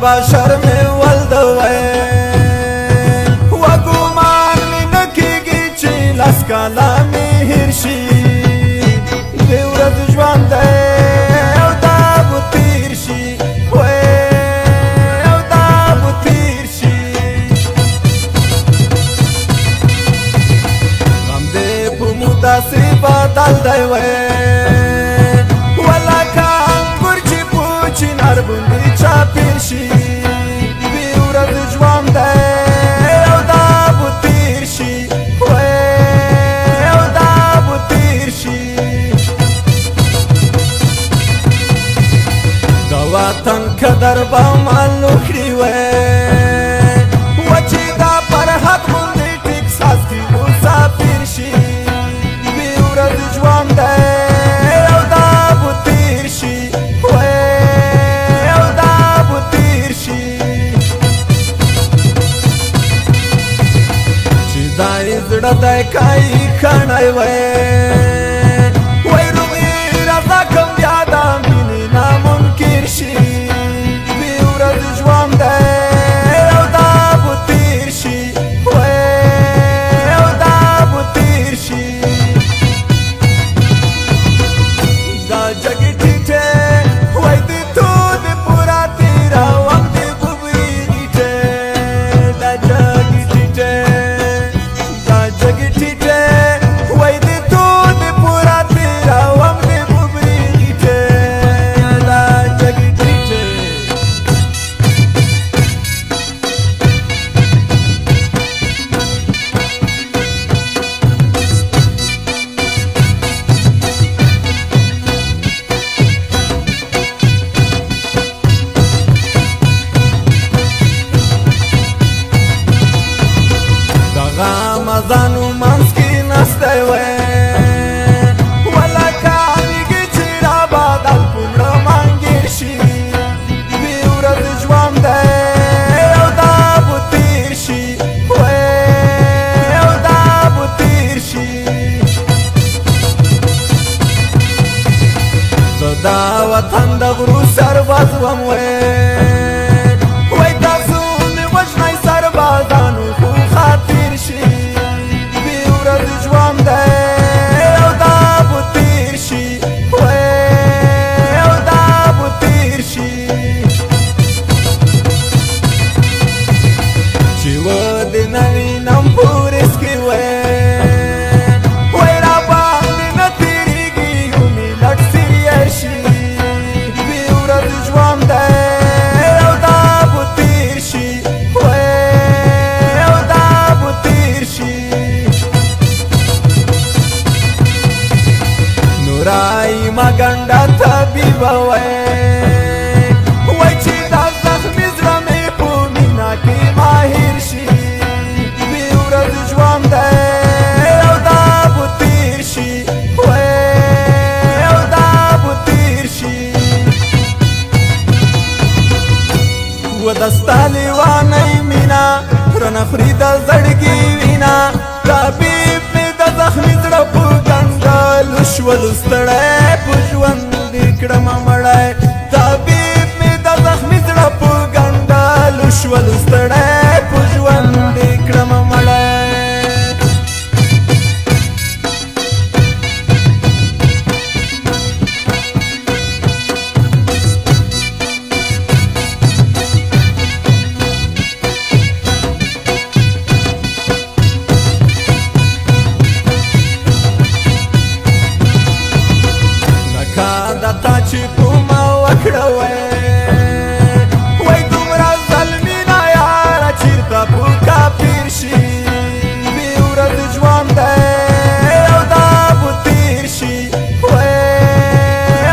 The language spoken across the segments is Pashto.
بابا شرمې ولدوي وګومان مې نه کېږي چې لاس کاله مې هېر شي دې ورځ ژوند دی او دا به تېر شي او دا به تېر شي غم دې په مو داسې بدل دی ولکه انګور چې په چنار باندې چاپېر شي دې ورځ ژوند دی او دا به تېر شي او دا به تېر شي د وطن قدر به معلوم کړي و چې دا پر حق باندې ټیک ساستي مسافر شي دې ورځ ژوند دی او دا به تېر شي او دا به تېر شي چې دا یې زړه دی کایي کڼی وای روغې راځه کم بیا د مینې نامنکر شي دې ورځ ژوند دی او دا به تېر شي او دا به تېر شي دا جګې ټیټې وای دې تود پورا تېروم دې ببري غیټې دا جګې ټیټې دا جګې ټیټې وای دې تود پورا تېروم دې ببري غیټې دا جګې ټیټې دغه مزانو منځ کې نستی ولکه میږي چې رابادل پومړه مانګیر شي دې ورځ ژوند دی او دا به تېر شي او دا به تېر شي زه دا وطن د غرو سرباز وم وای تاسو مې وژنئ سربازانو خو خاطر شي دې ورځ ژوند دی او دا به تېر شي او دا به تېر شي چې و دې نه وینم په ورځ کې وای را باندې نه تېرېږي یو ملت سیر شي دې ورځ ژوند دی او دا به تېر شي او دا به تېر شي نورای ما ګنډه طبیبه وای چې دا زخمي زړه مې په مینا کې ماهر شي دې ورځ ژوند دی او دا به تېر شي او دا به تېر شي و د ستا لیوانۍ مینا رانه خوري د زړګي وینا طبیب مې د زخمي زړه په ګنډلو شولو ستړی په ژوند دې کړمه مړی طبیب مې د زخمي زړه په ګنډلو شولو ستړی په ژوند دې کړمه مړی تا چې کومه وکړه وای دومره ظلمي نه یاره چېرته په کافر شي دې ورځ ژوند دی او دا به تېر شي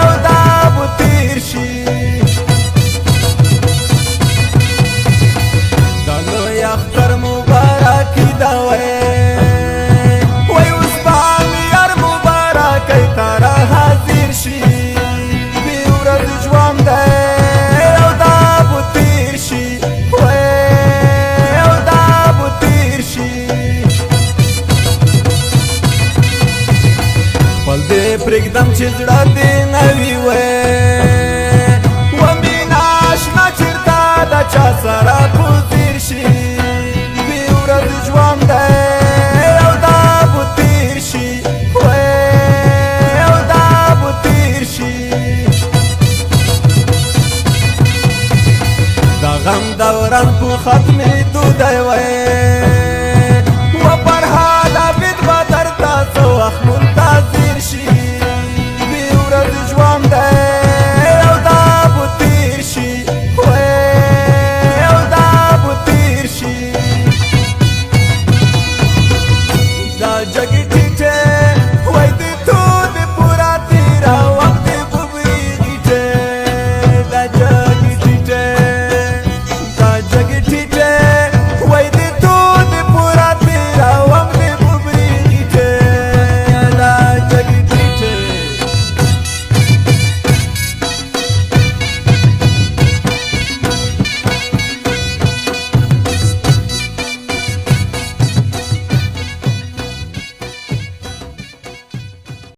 او دا به تېر شي دا لوی اختر مبارکي ده وای اوس به مې یار مبارکۍ ته را حاضر شي ژوند دی او دا به تېر شي او دا به تېر شي خپل دې پرېږدم چې زړه دې نه وي و مینه اشنا چېرته ده چا سره